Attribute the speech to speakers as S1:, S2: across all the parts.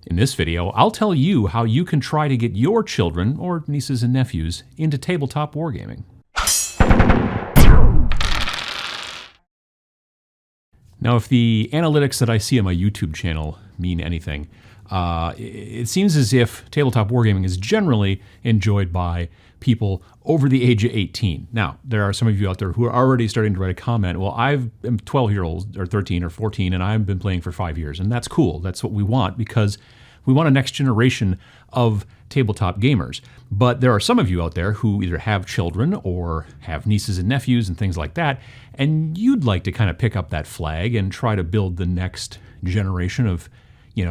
S1: In this video, I'll tell you how you can try to get your children, or nieces and nephews, into tabletop wargaming. Now, if the analytics that I see on my YouTube channel mean anything, it seems as if tabletop wargaming is generally enjoyed by people over the age of 18. Now, there are some of you out there who are already starting to write a comment, well, I'm 12-year-old, or 13 or 14, and I've been playing for 5 years, and that's cool. That's what we want, because we want a next generation of tabletop gamers. But there are some of you out there who either have children or have nieces and nephews and things like that, and you'd like to kind of pick up that flag and try to build the next generation of,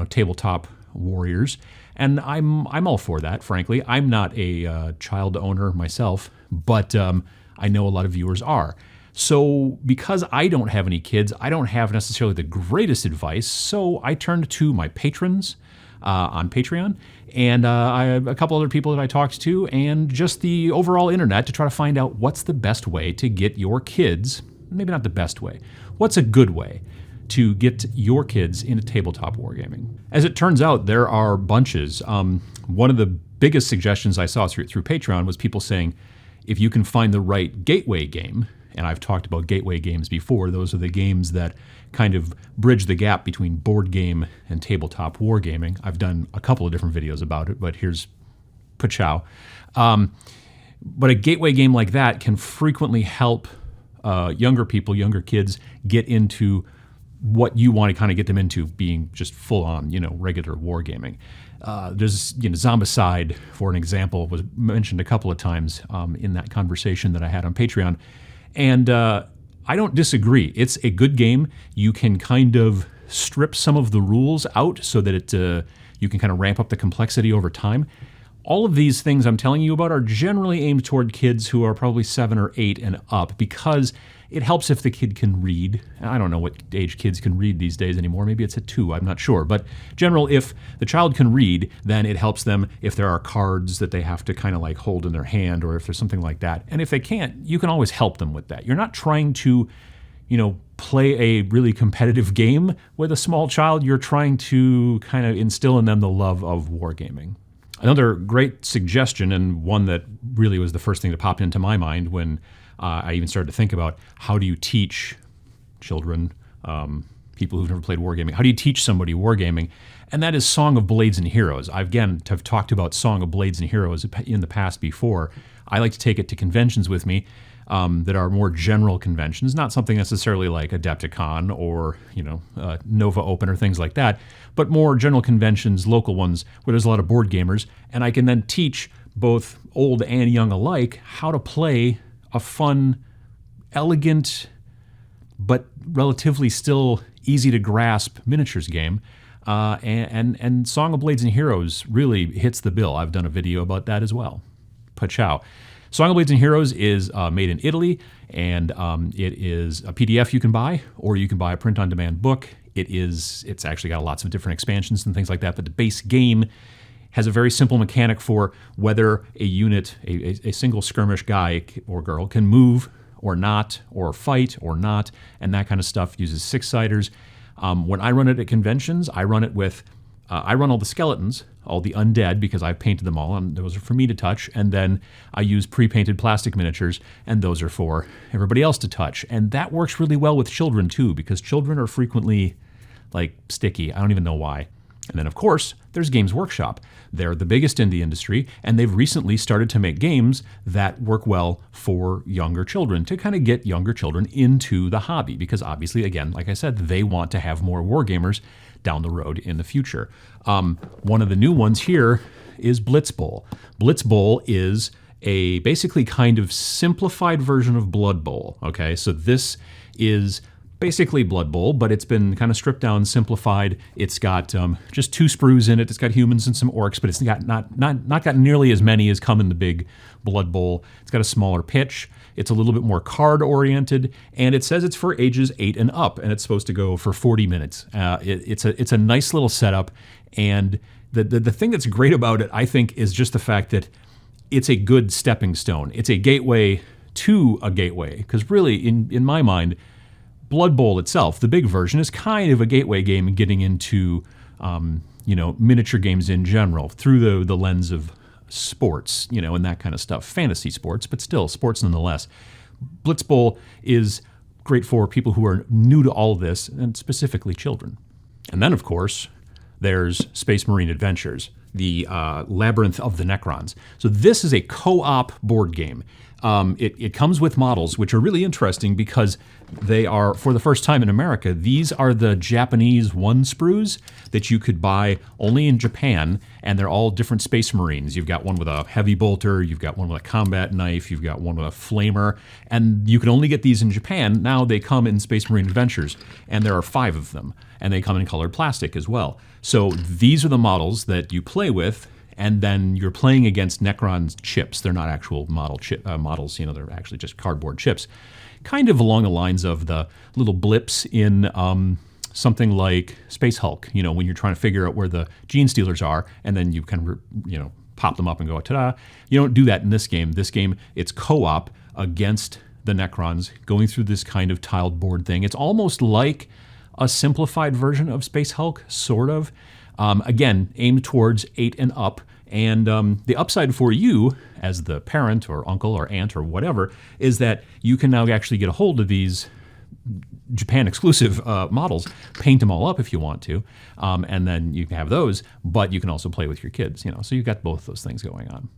S1: tabletop warriors. And I'm all for that, frankly. I'm not a child owner myself, but I know a lot of viewers are. So because I don't have any kids, I don't have necessarily the greatest advice, so I turned to my patrons on Patreon, and a couple other people that I talked to, and just the overall internet to try to find out what's the best way to get your kids, maybe not the best way, what's a good way to get your kids into tabletop wargaming. As it turns out, there are bunches. One of the biggest suggestions I saw through Patreon was people saying, if you can find the right gateway game, and I've talked about gateway games before, those are the games that kind of bridge the gap between board game and tabletop wargaming. I've done a couple of different videos about it, but here's pachow. But a gateway game like that can frequently help younger people, younger kids, get into what you want to kind of get them into, being just full-on, regular wargaming. There's, Zombicide, for an example, was mentioned a couple of times in that conversation that I had on Patreon. And I don't disagree. It's a good game. You can kind of strip some of the rules out so that you can kind of ramp up the complexity over time. All of these things I'm telling you about are generally aimed toward kids who are probably 7 or 8 and up, because it helps if the kid can read. I don't know what age kids can read these days anymore. Maybe it's at 2, I'm not sure. But if the child can read, then it helps them if there are cards that they have to kind of like hold in their hand, or if there's something like that. And if they can't, you can always help them with that. You're not trying to, play a really competitive game with a small child. You're trying to kind of instill in them the love of wargaming. Another great suggestion, and one that really was the first thing that popped into my mind when I even started to think about how do you teach children, people who've never played wargaming, how do you teach somebody wargaming? And that is Song of Blades and Heroes. I, again, have talked about Song of Blades and Heroes in the past before. I like to take it to conventions with me that are more general conventions, not something necessarily like Adepticon or, Nova Open or things like that, but more general conventions, local ones, where there's a lot of board gamers, and I can then teach both old and young alike how to play a fun, elegant, but relatively still easy to grasp miniatures game. And Song of Blades and Heroes really hits the bill. I've done a video about that as well. Pachow. Song of Blades and Heroes is made in Italy, and it is a PDF you can buy, or you can buy a print-on-demand book. It's actually got lots of different expansions and things like that, but the base game has a very simple mechanic for whether a unit, a single skirmish guy or girl, can move or not, or fight or not, and that kind of stuff. Uses 6-siders. When I run it at conventions, I run it with, I run all the skeletons, all the undead, because I've painted them all, and those are for me to touch, and then I use pre-painted plastic miniatures, and those are for everybody else to touch. And that works really well with children too, because children are frequently sticky. I don't even know why. And then, of course, there's Games Workshop. They're the biggest in the industry, and they've recently started to make games that work well for younger children, to kind of get younger children into the hobby, because obviously, again, like I said, they want to have more wargamers down the road in the future. One of the new ones here is Blitz Bowl. Blitz Bowl is a basically kind of simplified version of Blood Bowl. Okay, so this is basically Blood Bowl, but it's been kind of stripped down, simplified. It's got just 2 sprues in it. It's got humans and some orcs, but it's got not got nearly as many as come in the big Blood Bowl. It's got a smaller pitch. It's a little bit more card oriented, and it says it's for ages 8 and up, and it's supposed to go for 40 minutes. It's a nice little setup, and the thing that's great about it, I think, is just the fact that it's a good stepping stone. It's a gateway to a gateway, because really, in my mind, Blood Bowl itself, the big version, is kind of a gateway game getting into miniature games in general through the lens of sports, and that kind of stuff. Fantasy sports, but still sports nonetheless. Blitz Bowl is great for people who are new to all of this, and specifically children. And then, of course, there's Space Marine Adventures, the Labyrinth of the Necrons. So this is a co-op board game. It comes with models, which are really interesting because they are, for the first time in America, these are the Japanese one-sprues that you could buy only in Japan, and they're all different Space Marines. You've got one with a heavy bolter, you've got one with a combat knife, you've got one with a flamer, and you can only get these in Japan. Now they come in Space Marine Adventures, and there are 5 of them, and they come in colored plastic as well. So these are the models that you play with, and then you're playing against Necron chips. They're not actual models, they're actually just cardboard chips. Kind of along the lines of the little blips in something like Space Hulk, when you're trying to figure out where the gene stealers are, and then you kind of, pop them up and go, ta-da. You don't do that in this game. This game, it's co-op against the Necrons, going through this kind of tiled board thing. It's almost like a simplified version of Space Hulk, sort of. Again, aimed towards 8 and up. And the upside for you, as the parent or uncle or aunt or whatever, is that you can now actually get a hold of these Japan-exclusive models, paint them all up if you want to, and then you can have those, but you can also play with your kids, so you've got both those things going on.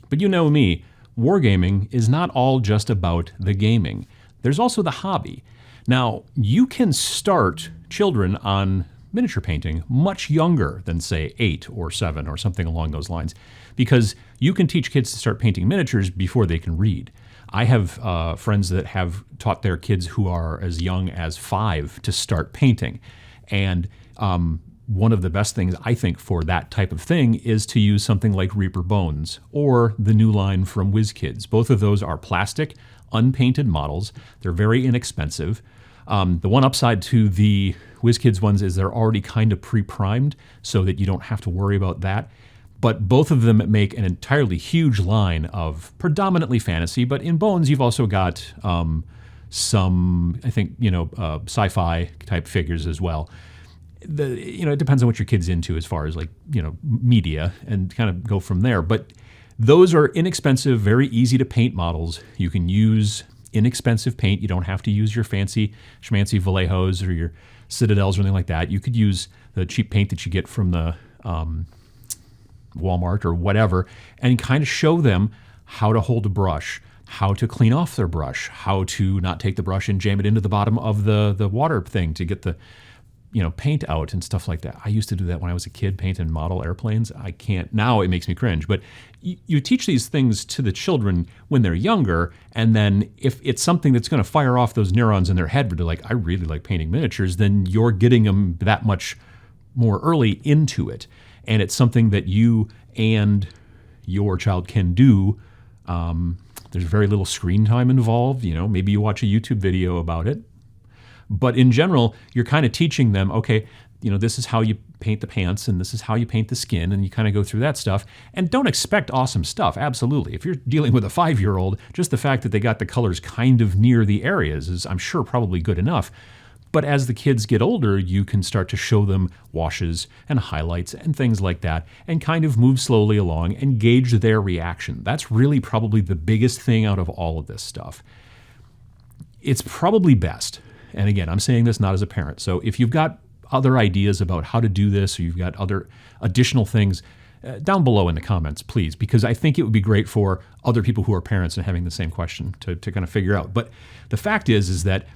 S1: But you know me, wargaming is not all just about the gaming. There's also the hobby. Now, you can start children on miniature painting much younger than, say, 8 or 7 or something along those lines, because you can teach kids to start painting miniatures before they can read. I have friends that have taught their kids who are as young as 5 to start painting. And one of the best things, I think, for that type of thing is to use something like Reaper Bones or the new line from WizKids. Both of those are plastic, unpainted models. They're very inexpensive. The one upside to the WizKids ones is they're already kind of pre-primed so that you don't have to worry about that. But both of them make an entirely huge line of predominantly fantasy, but in Bones you've also got some, I think, sci-fi type figures as well. It depends on what your kid's into as far as media, and kind of go from there. But those are inexpensive, very easy to paint models. You can use inexpensive paint. You don't have to use your fancy schmancy Vallejos or your Citadels or anything like that. You could use the cheap paint that you get from the Walmart or whatever, and kind of show them how to hold a brush, how to clean off their brush, how to not take the brush and jam it into the bottom of the water thing to get the paint out and stuff like that. I used to do that when I was a kid, paint and model airplanes. I can't now. It makes me cringe. But you teach these things to the children when they're younger, and then if it's something that's going to fire off those neurons in their head where they're like, I really like painting miniatures, then you're getting them that much more early into it. And it's something that you and your child can do. There's very little screen time involved. Maybe you watch a YouTube video about it. But in general, you're kind of teaching them, okay, this is how you paint the pants and this is how you paint the skin, and you kind of go through that stuff. And don't expect awesome stuff, absolutely. If you're dealing with a 5-year-old, just the fact that they got the colors kind of near the areas is, I'm sure, probably good enough. But as the kids get older, you can start to show them washes and highlights and things like that, and kind of move slowly along and gauge their reaction. That's really probably the biggest thing out of all of this stuff. It's probably best. And again, I'm saying this not as a parent. So if you've got other ideas about how to do this, or you've got other additional things, down below in the comments, please, because I think it would be great for other people who are parents and having the same question to kind of figure out. But the fact is that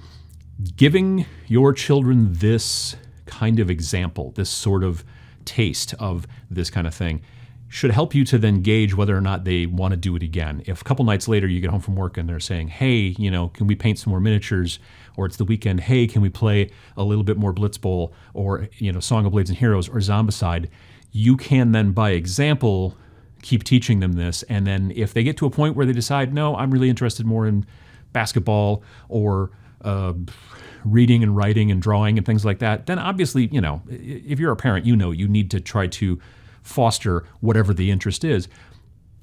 S1: giving your children this kind of example, this sort of taste of this kind of thing, should help you to then gauge whether or not they want to do it again. If a couple nights later you get home from work and they're saying, hey, can we paint some more miniatures? Or it's the weekend, hey, can we play a little bit more Blitz Bowl? Or, Song of Blades and Heroes or Zombicide? You can then, by example, keep teaching them this. And then if they get to a point where they decide, no, I'm really interested more in basketball or reading and writing and drawing and things like that, then obviously, if you're a parent, you need to try to foster whatever the interest is.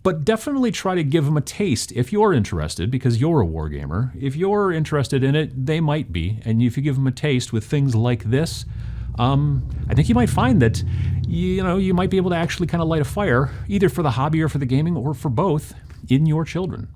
S1: But definitely try to give them a taste if you're interested, because you're a wargamer. If you're interested in it, they might be. And if you give them a taste with things like this, I think you might find that you might be able to actually kind of light a fire, either for the hobby or for the gaming or for both, in your children.